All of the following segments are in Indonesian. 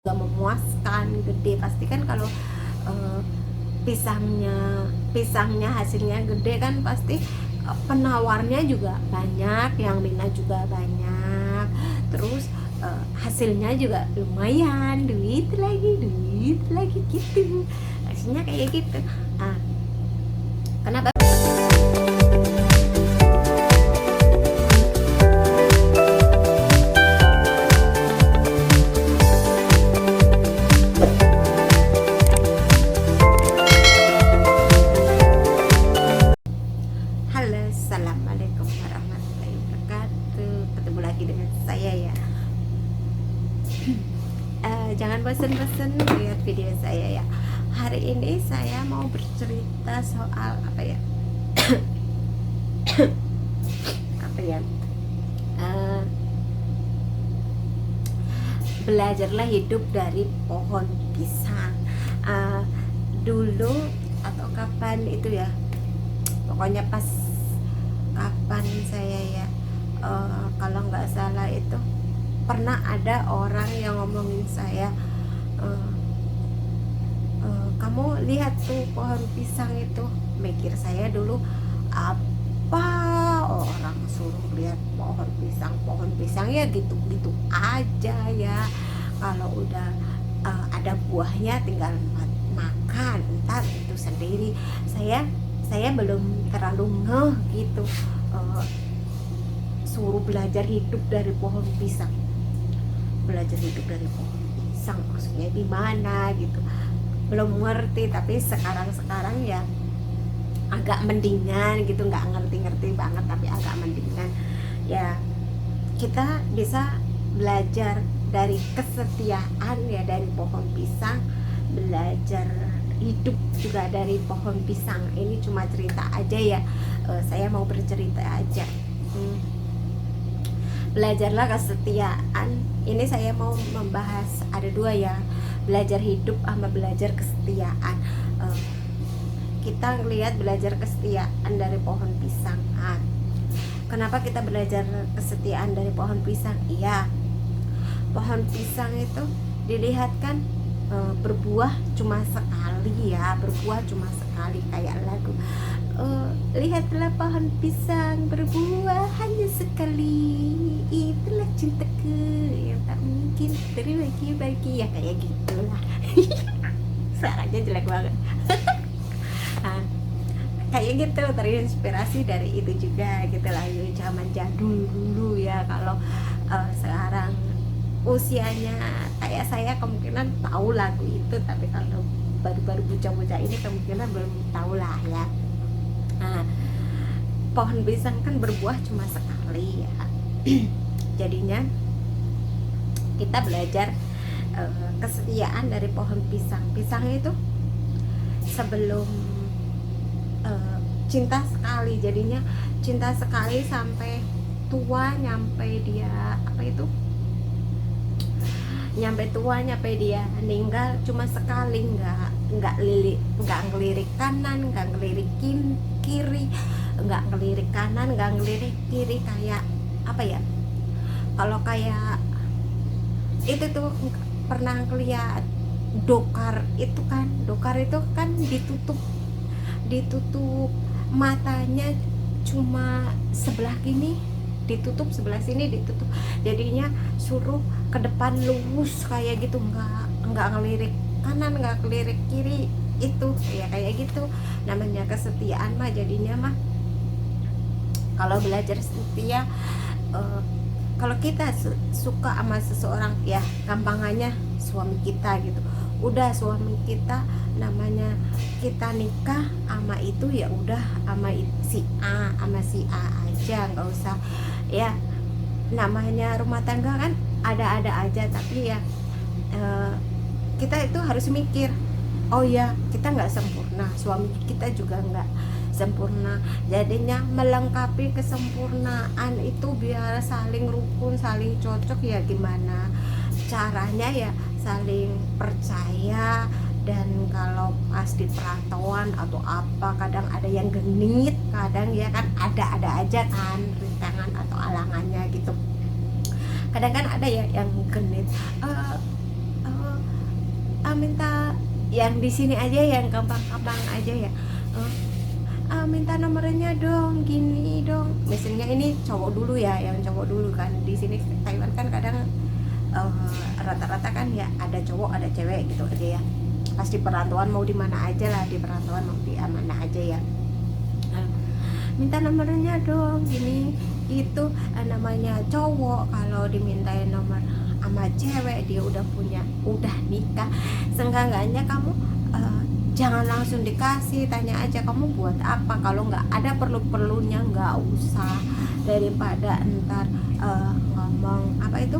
gak memuaskan, gede. Pasti kan kalau uh, pisangnya hasilnya gede kan pasti penawarnya juga banyak, yang minat juga banyak, terus hasilnya juga lumayan, duit lagi gitu, hasilnya kayak gitu. Nah, kenapa halo, assalamualaikum warahmatullahi wabarakatuh, ketemu lagi dengan saya ya. Jangan bosan-bosan lihat video saya ya. Hari ini saya mau bercerita soal apa ya? Apa ya? Eh, Belajarlah hidup dari pohon pisang. Eh, Dulu atau kapan itu ya? Pokoknya pas kapan saya ya? Kalau nggak salah itu pernah ada orang yang ngomongin saya, eh, kamu lihat tuh pohon pisang itu. Mikir saya dulu, apa orang suruh lihat pohon pisang ya gitu-gitu aja ya. Kalau udah ada buahnya tinggal makan, ntar itu sendiri. Saya belum terlalu ngeh gitu, eh, suruh belajar hidup dari pohon pisang. Belajar hidup dari pohon pisang maksudnya gimana gitu, belum ngerti. Tapi sekarang ya agak mendingan gitu, nggak ngerti-ngerti banget tapi agak mendingan ya. Kita bisa belajar dari kesetiaan ya dari pohon pisang, belajar hidup juga dari pohon pisang. Ini cuma cerita aja ya, saya mau bercerita aja. Belajarlah kesetiaan. Ini saya mau membahas ada dua ya, belajar hidup sama belajar kesetiaan. Kita ngelihat belajar kesetiaan dari pohon pisang. Kenapa kita belajar kesetiaan dari pohon pisang? Iya, pohon pisang itu dilihat kan berbuah cuma sekali ya, berbuah cuma sekali, kayak lagu, lihatlah pohon pisang berbuah hanya sekali, itulah cintaku yang tak mungkin terbagi-bagi, ya kayak gitulah. Suaranya jelek banget. Nah, kayak gitu, terinspirasi dari itu juga gitu lah, zaman jadul dulu ya. Kalau sekarang usianya kayak saya kemungkinan tahu lagu itu, tapi kalau baru-baru bocah-bocah ini kemungkinan belum tahu lah ya. Nah, pohon pisang kan berbuah cuma sekali ya. Jadinya kita belajar kesetiaan dari pohon pisang. Pisang itu sebelum cinta sekali, jadinya cinta sekali sampai tua, nyampe dia apa itu, nyampe tua, nyampe dia meninggal cuma sekali. Nggak ngelirik kanan, nggak ngelirik kiri, nggak ngelirik kanan, nggak ngelirik kiri. Kayak apa ya, kalau kayak itu tuh pernah ngeliat dokar itu kan ditutup matanya cuma sebelah kini, ditutup sebelah sini, ditutup, jadinya suruh ke depan lurus kayak gitu, nggak ngelirik kanan, nggak ngelirik kiri. Itu ya kayak gitu namanya kesetiaan mah. Jadinya mah kalau belajar setia, kalau kita suka sama seseorang ya, gampangannya suami kita gitu, udah suami kita, namanya kita nikah sama itu ya udah sama si A, sama si A aja, nggak usah ya. Namanya rumah tangga kan ada-ada aja, tapi ya kita itu harus mikir, oh ya kita nggak sempurna, suami kita juga nggak sempurna. Jadinya melengkapi kesempurnaan itu biar saling rukun, saling cocok ya. Gimana caranya ya, saling percaya. Dan kalau pas di perantauan atau apa, kadang ada yang genit, kadang ya kan ada aja kan rintangan atau alangannya gitu. Kadang kan ada ya yang genit, minta yang di sini aja, yang gampang-gampang aja ya, minta nomornya dong, gini dong. Misalnya ini cowok dulu ya, yang cowok dulu kan. Di sini Taiwan kan kadang rata-rata kan ya ada cowok ada cewek gitu aja ya. Pas di perantauan mau di mana aja lah, di perantauan mau di mana aja ya. Minta nomornya dong, gini itu. Namanya cowok kalau dimintain nomor sama cewek, dia udah nikah, seenggaknya kamu jangan langsung dikasih, tanya aja kamu buat apa. Kalau nggak ada perlu-perlunya nggak usah, daripada ntar ngomong apa itu,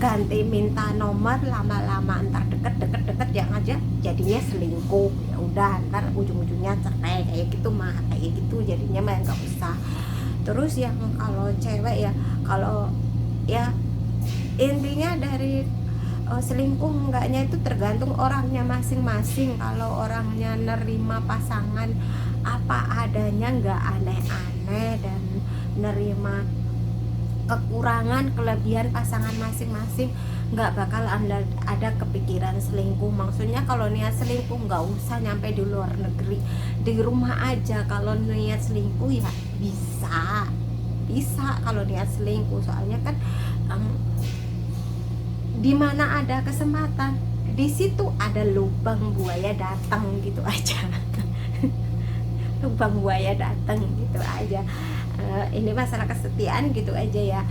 ganti minta nomor lama-lama ntar deket yang aja jadinya selingkuh. Ya udah ntar ujung-ujungnya cerai kayak gitu mah, kayak gitu jadinya mah nggak usah. Terus yang kalau cewek ya, kalau ya intinya dari selingkuh enggaknya itu tergantung orangnya masing-masing. Kalau orangnya nerima pasangan apa adanya, nggak aneh-aneh, dan nerima kekurangan kelebihan pasangan masing-masing, nggak bakal ada kepikiran selingkuh. Maksudnya kalau niat selingkuh nggak usah nyampe di luar negeri, di rumah aja kalau niat selingkuh ya bisa kalau niat selingkuh. Soalnya kan di mana ada kesempatan, di situ ada lubang buaya datang gitu aja. Lubang buaya datang gitu aja. Ini masalah kesetiaan gitu aja ya.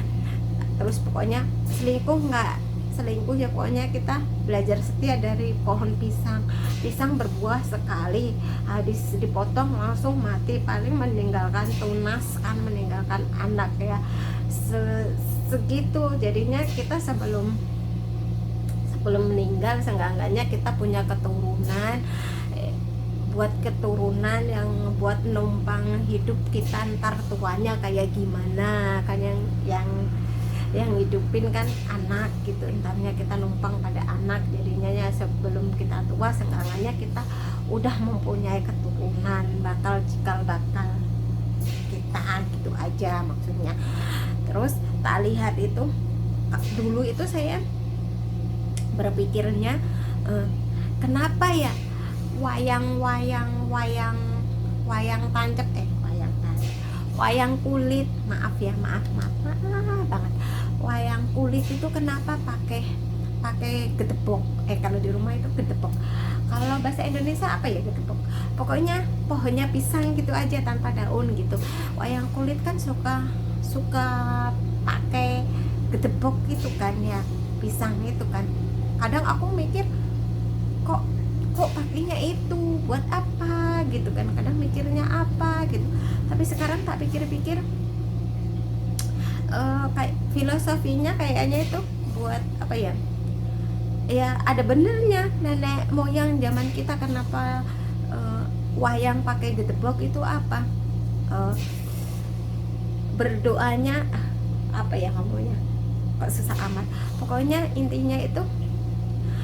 Terus pokoknya selingkuh ya, pokoknya kita belajar setia dari pohon pisang. Pisang berbuah sekali, habis dipotong langsung mati, paling meninggalkan tunas kan, meninggalkan anak ya, segitu. Jadinya kita sebelum meninggal seenggaknya kita punya keturunan, buat keturunan yang buat numpang hidup kita ntar tuanya kayak gimana kan, yang hidupin kan anak gitu, entarnya kita numpang pada anak. Jadinya ya sebelum kita tua seenggaknya kita udah mempunyai keturunan, bakal kita gitu aja maksudnya. Terus tak lihat itu dulu itu saya berpikirnya kenapa ya wayang kulit, maaf banget, wayang kulit itu kenapa pakai gedebok. Kalau di rumah itu gedebok. Kalau bahasa Indonesia apa ya gedebok, pokoknya pohonnya pisang gitu aja tanpa daun gitu. Wayang kulit kan suka pakai gedebok gitu kan ya, pisang itu kan. Kadang aku mikir kok pakainya itu buat apa gitu kan, kadang mikirnya apa gitu. Tapi sekarang tak pikir-pikir, kayak filosofinya kayaknya itu buat apa ya, ya ada benernya. Nenek moyang zaman kita kenapa wayang pakai gedebok itu apa, berdoanya apa ya ngomongnya, kok susah amat. Pokoknya intinya itu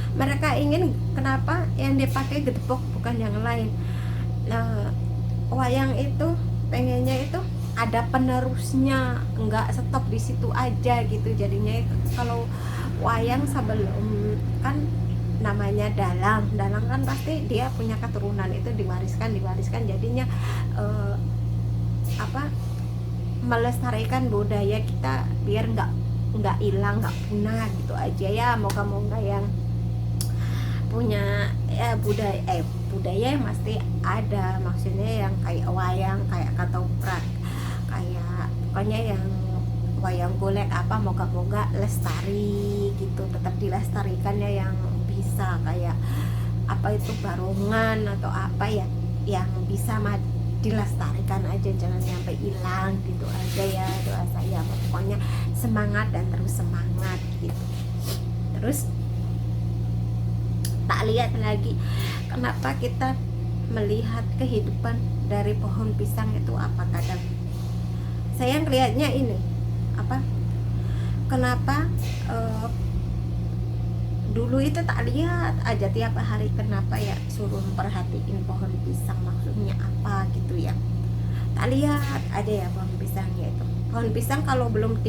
mereka ingin kenapa yang dipakai gedebok bukan yang lain. Nah, wayang itu pengennya itu ada penerusnya, nggak stop di situ aja gitu. Jadinya kalau wayang sebelum kan namanya dalang kan pasti dia punya keturunan, itu diwariskan. Jadinya melestarikan budaya kita biar nggak hilang, nggak punah gitu aja ya. Moga-moga yang punya ya budaya yang pasti ada, maksudnya yang kayak wayang, kayak ketoprak, kayak pokoknya yang wayang golek apa, moga-moga lestari gitu, tetap dilestarikan ya, yang bisa kayak apa itu barongan atau apa ya, yang bisa dilestarikan aja, jangan sampai hilang gitu aja ya doa saya. Pokoknya semangat dan terus semangat gitu. Terus tak lihat lagi kenapa kita melihat kehidupan dari pohon pisang itu apa. Kadang saya ngelihatnya ini apa, kenapa dulu itu tak lihat aja tiap hari, kenapa ya suruh perhatiin pohon pisang, maksudnya apa gitu ya. Tak lihat aja ya pohon pisangnya itu. Pohon pisang kalau belum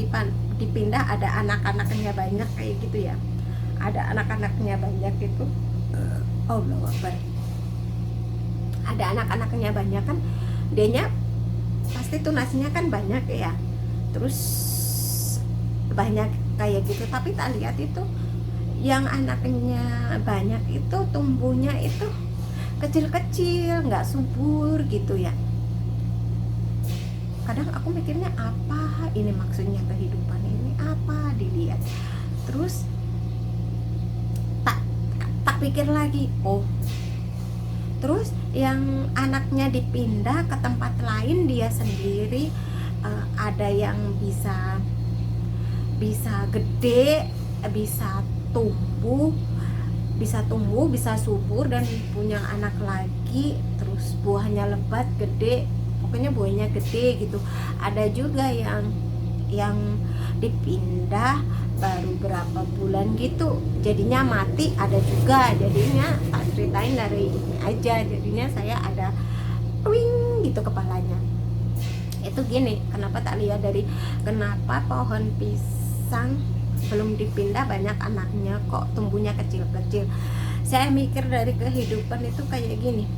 dipindah ada anak-anaknya banyak kayak gitu ya, ada anak-anaknya banyak itu, Allah Akbar, ada anak-anaknya banyak kan, dianya pasti tuh nasinya kan banyak ya, terus banyak kayak gitu. Tapi tak lihat itu yang anaknya banyak itu tumbuhnya itu kecil-kecil, nggak subur gitu ya. Kadang aku mikirnya apa ini maksudnya kehidupan ini, apa dilihat. Terus tak pikir lagi, oh terus yang anaknya dipindah ke tempat lain dia sendiri, ada yang bisa gede, bisa tumbuh, bisa subur dan punya anak lagi, terus buahnya lebat gede, pokoknya buahnya gede gitu. Ada juga yang dipindah baru berapa bulan gitu jadinya mati, ada juga. Jadinya tak ceritain dari ini aja, jadinya saya ada wing gitu kepalanya. Itu gini, kenapa tak lihat dari kenapa pohon pisang belum dipindah banyak anaknya kok tumbuhnya kecil-kecil. Saya mikir dari kehidupan itu kayak gini,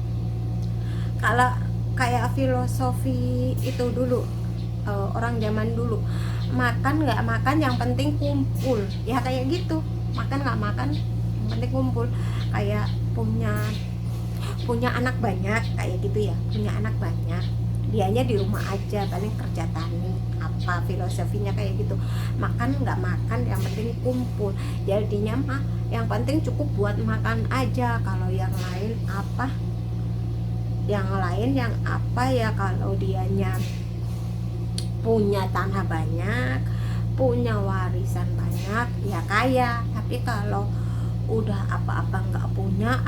kalau kayak filosofi itu dulu, orang zaman dulu, makan nggak makan yang penting kumpul ya, kayak gitu. Makan nggak makan yang penting kumpul, kayak punya anak banyak kayak gitu ya, punya anak banyak, dianya di rumah aja paling kerja tani apa, filosofinya kayak gitu. Makan nggak makan yang penting kumpul, jadinya mah yang penting cukup buat makan aja. Kalau yang lain apa ya, kalau dianya punya tanah banyak, punya warisan banyak ya kaya. Tapi kalau udah apa-apa nggak punya,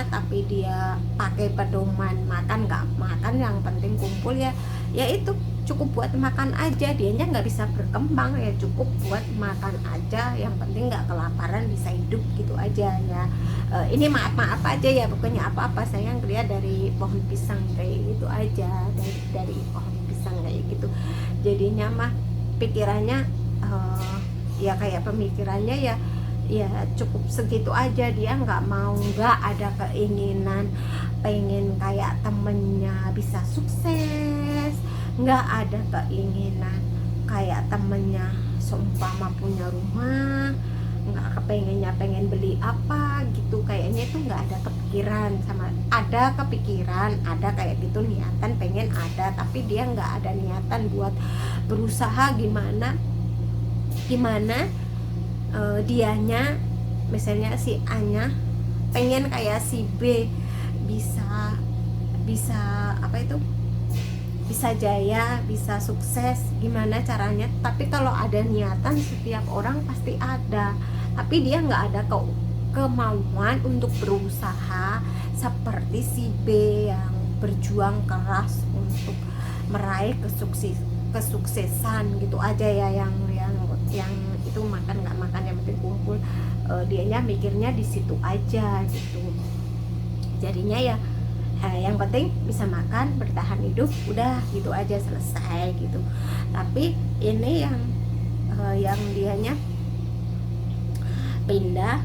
tapi dia pakai pedoman makan nggak makan yang penting kumpul ya itu cukup buat makan aja, dianya nggak bisa berkembang ya, cukup buat makan aja, yang penting nggak kelaparan, bisa hidup gitu aja ya. Ini maaf aja ya, pokoknya apa-apa saya ngeliat dari pohon pisang kayak gitu aja, dari pohon pisang kayak gitu. Jadinya mah pikirannya ya kayak pemikirannya ya cukup segitu aja. Dia nggak ada keinginan pengen kayak temennya bisa sukses, nggak ada keinginan kayak temennya seumpama punya rumah, nggak pengen beli apa gitu, kayaknya itu nggak ada kepikiran. Ada kepikiran, ada kayak gitu niatan pengen ada, tapi dia nggak ada niatan buat berusaha gimana dianya, misalnya si A nya pengen kayak si B bisa apa itu, bisa jaya, bisa sukses, gimana caranya. Tapi kalau ada niatan, setiap orang pasti ada, tapi dia nggak ada kemauan untuk berusaha seperti si B yang berjuang keras untuk meraih kesuksesan gitu aja ya. Yang itu makan nggak makan yang penting kumpul, dianya mikirnya di situ aja gitu. Jadinya ya yang penting bisa makan, bertahan hidup, udah gitu aja, selesai gitu. Tapi ini yang dianya pindah,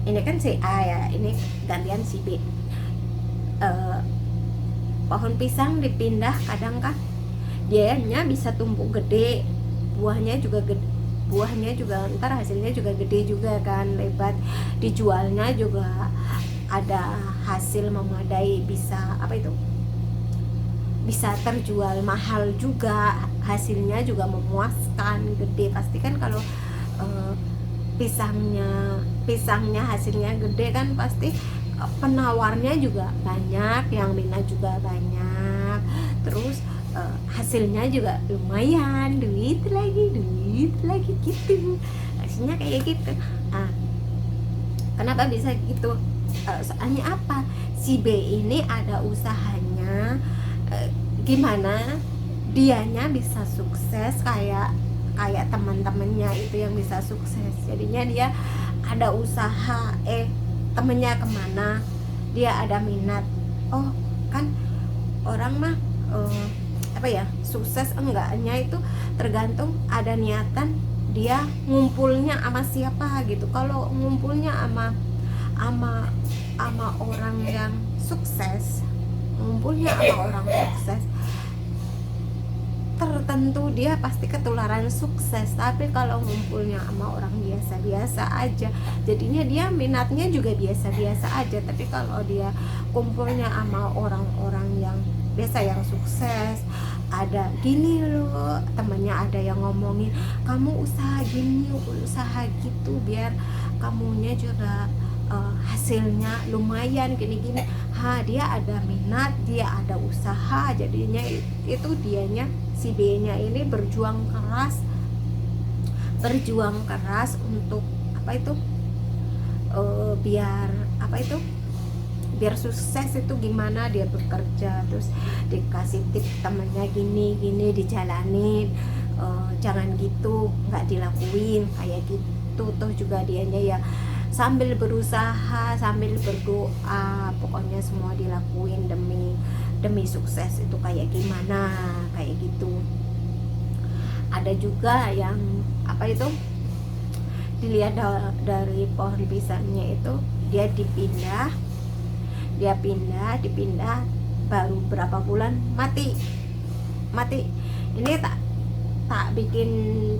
ini kan si A ya, ini gantian si B. Pohon pisang dipindah, kadang kan dianya bisa tumbuh gede, buahnya juga ntar hasilnya juga gede juga kan, lebat, dijualnya juga ada hasil memadai, bisa terjual mahal juga, hasilnya juga memuaskan, gede. Pasti kan kalau pisangnya hasilnya gede kan pasti penawarnya juga banyak, yang minat juga banyak, terus hasilnya juga lumayan, duit lagi gitu, hasilnya kayak gitu. Kenapa bisa gitu? Soalnya apa, si B ini ada usahanya, gimana dianya bisa sukses kayak teman-temannya itu yang bisa sukses. Jadinya dia ada usaha, temennya kemana, dia ada minat. Oh kan orang mah sukses enggaknya itu tergantung ada niatan dia ngumpulnya sama siapa gitu. Kalau ngumpulnya ama orang yang sukses, ngumpulnya sama orang sukses, tertentu dia pasti ketularan sukses. Tapi kalau ngumpulnya sama orang biasa-biasa aja, jadinya dia minatnya juga biasa-biasa aja. Tapi kalau dia kumpulnya sama orang-orang yang biasa, yang sukses, ada gini loh, temannya ada yang ngomongin, kamu usaha gini, usaha gitu, biar kamunya juga hasilnya lumayan gini-gini. Dia ada minat, dia ada usaha, jadinya itu dianya, si B-nya ini berjuang keras untuk apa itu, biar apa itu, biar sukses itu gimana, dia bekerja, terus dikasih tips temennya gini dijalanin, jangan gitu, nggak dilakuin kayak gitu. Tuh juga dianya ya sambil berusaha, sambil berdoa, pokoknya semua dilakuin demi sukses itu kayak gimana, kayak gitu. Ada juga yang apa itu, dilihat dari pohon pisangnya itu, dia dipindah, baru berapa bulan mati. Ini tak bikin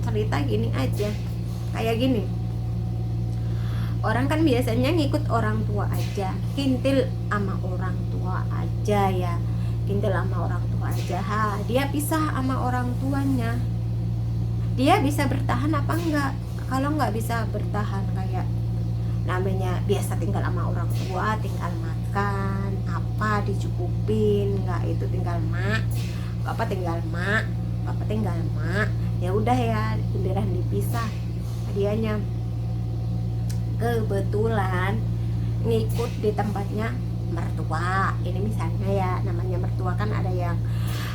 cerita gini aja, kayak gini. Orang kan biasanya ngikut orang tua aja, kintil sama orang tua aja ya, dia pisah sama orang tuanya, dia bisa bertahan apa enggak? Kalau enggak bisa bertahan, kayak namanya biasa tinggal sama orang tua, tinggal makan apa dicukupin, enggak itu tinggal mak, papa tinggal mak, ya udah ya, giliran dipisah, dianya kebetulan ngikut di tempatnya mertua. Ini misalnya ya, namanya mertua kan ada yang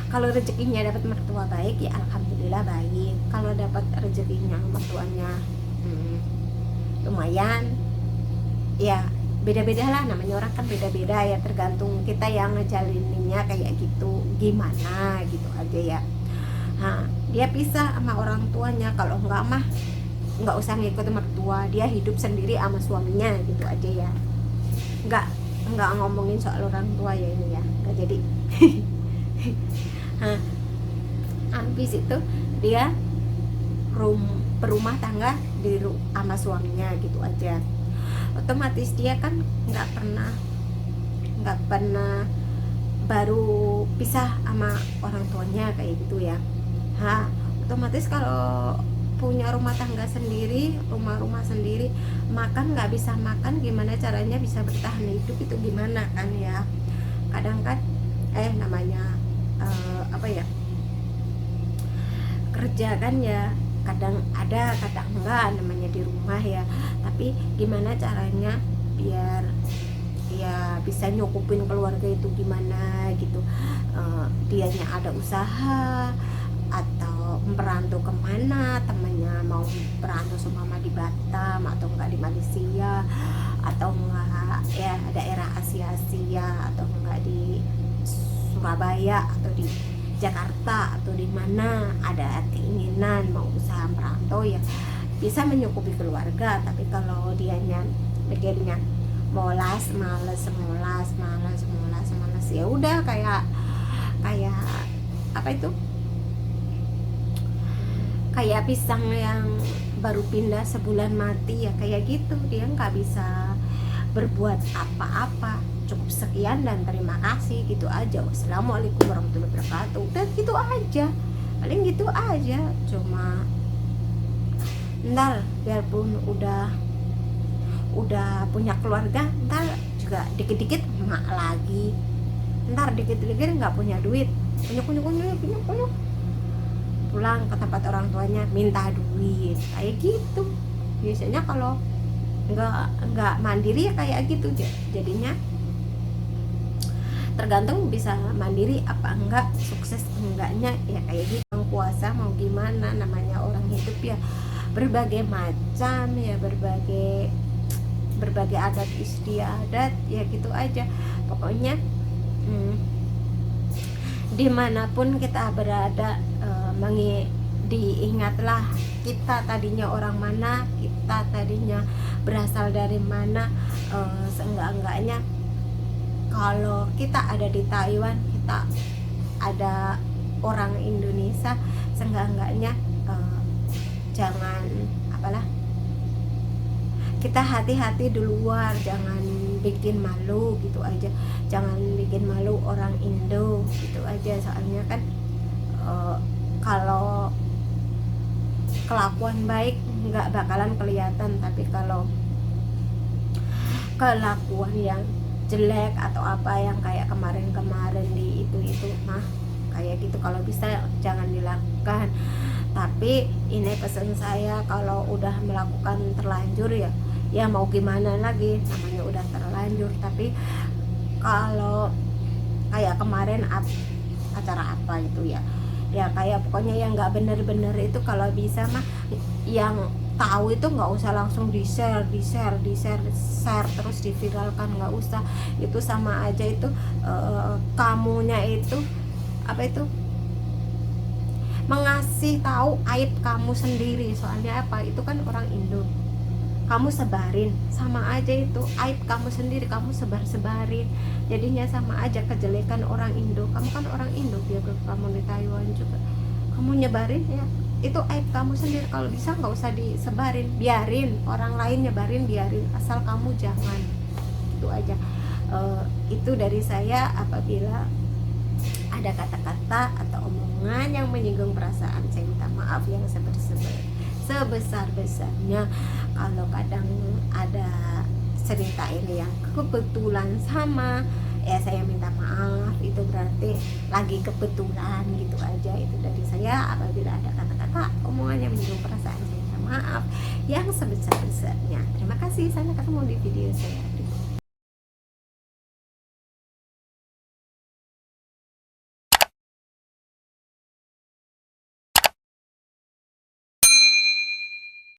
kalau rezekinya dapat mertua baik ya alhamdulillah baik, kalau dapat rezekinya mertuanya lumayan ya beda-beda lah, namanya orang kan beda-beda ya, tergantung kita yang ngejalininnya kayak gitu gimana gitu aja ya. Dia pisah sama orang tuanya, kalau enggak mah nggak usah ngikut mertua, dia hidup sendiri sama suaminya gitu aja ya, nggak ngomongin soal orang tua ya ini ya, nggak jadi. Habis itu dia berumah tangga sama suaminya gitu aja, otomatis dia kan nggak pernah baru pisah sama orang tuanya kayak gitu ya. Otomatis kalau punya rumah tangga sendiri, rumah sendiri, makan nggak bisa makan, gimana caranya bisa bertahan hidup itu gimana kan ya. Kadang kan namanya apa ya, kerja kan ya, kadang ada kadang enggak, namanya di rumah ya. Tapi gimana caranya biar ya bisa nyukupin keluarga itu gimana gitu. Dianya ada usaha atau merantau kemana, temennya mau merantau seumpama di Batam atau enggak di Malaysia atau enggak ya daerah Asia atau enggak di Surabaya atau di Jakarta atau di mana, ada keinginan mau usaha merantau ya bisa menyukupi keluarga. Tapi kalau dianya mikirnya males ya udah kayak apa itu, kayak pisang yang baru pindah sebulan mati ya, kayak gitu. Dia nggak bisa berbuat apa-apa, cukup sekian dan terima kasih gitu aja. Wassalamualaikum warahmatullahi wabarakatuh, udah gitu aja, paling gitu aja. Cuma ntar biarpun udah punya keluarga, ntar juga dikit-dikit emak lagi, ntar dikit-dikit nggak punya duit, punya pulang ke tempat orang tuanya minta duit kayak gitu. Biasanya kalau nggak mandiri ya kayak gitu, jadinya tergantung bisa mandiri apa enggak, sukses enggaknya ya kayak gitu. Yang puasa mau gimana, namanya orang hidup ya berbagai macam ya, berbagai adat istiadat ya gitu aja. Pokoknya dimanapun kita berada, diingatlah kita tadinya orang mana, kita tadinya berasal dari mana. Seenggak-enggaknya kalau kita ada di Taiwan, kita ada orang Indonesia, seenggak-enggaknya jangan apalah, kita hati-hati di luar, jangan bikin malu gitu aja, jangan bikin malu orang Indo gitu aja. Soalnya kan kalau kelakuan baik nggak bakalan kelihatan, tapi kalau kelakuan yang jelek atau apa yang kayak kemarin-kemarin di itu mah kayak gitu, kalau bisa jangan dilakukan. Tapi ini pesan saya, kalau udah melakukan terlanjur ya mau gimana lagi, namanya udah terlanjur. Tapi kalau kayak kemarin acara apa itu ya kayak pokoknya yang nggak bener-bener itu, kalau bisa mah yang tahu itu nggak usah langsung di share terus diviralkan, nggak usah. Itu sama aja itu kamunya itu apa itu, mengasih tahu aib kamu sendiri. Soalnya apa, itu kan orang Indo, kamu sebarin, sama aja itu aib kamu sendiri, kamu sebarin. Jadinya sama aja kejelekan orang Indo. Kamu kan orang Indo, biar kamu di Taiwan juga kamu nyebarin, ya itu aib kamu sendiri. Kalau bisa nggak usah disebarin, biarin orang lain nyebarin, biarin, asal kamu jangan. Itu aja. Itu dari saya. Apabila ada kata-kata atau omongan yang menyinggung perasaan, saya minta maaf yang sebesar-besarnya. Kalau kadang ada cerita ini yang kebetulan sama, ya saya minta maaf, itu berarti lagi kebetulan gitu aja. Itu dari saya. Apabila ada kata-kata omongan yang menyinggung perasaan, saya minta maaf yang sebesar-besarnya. Terima kasih, sampai ketemu di video saya.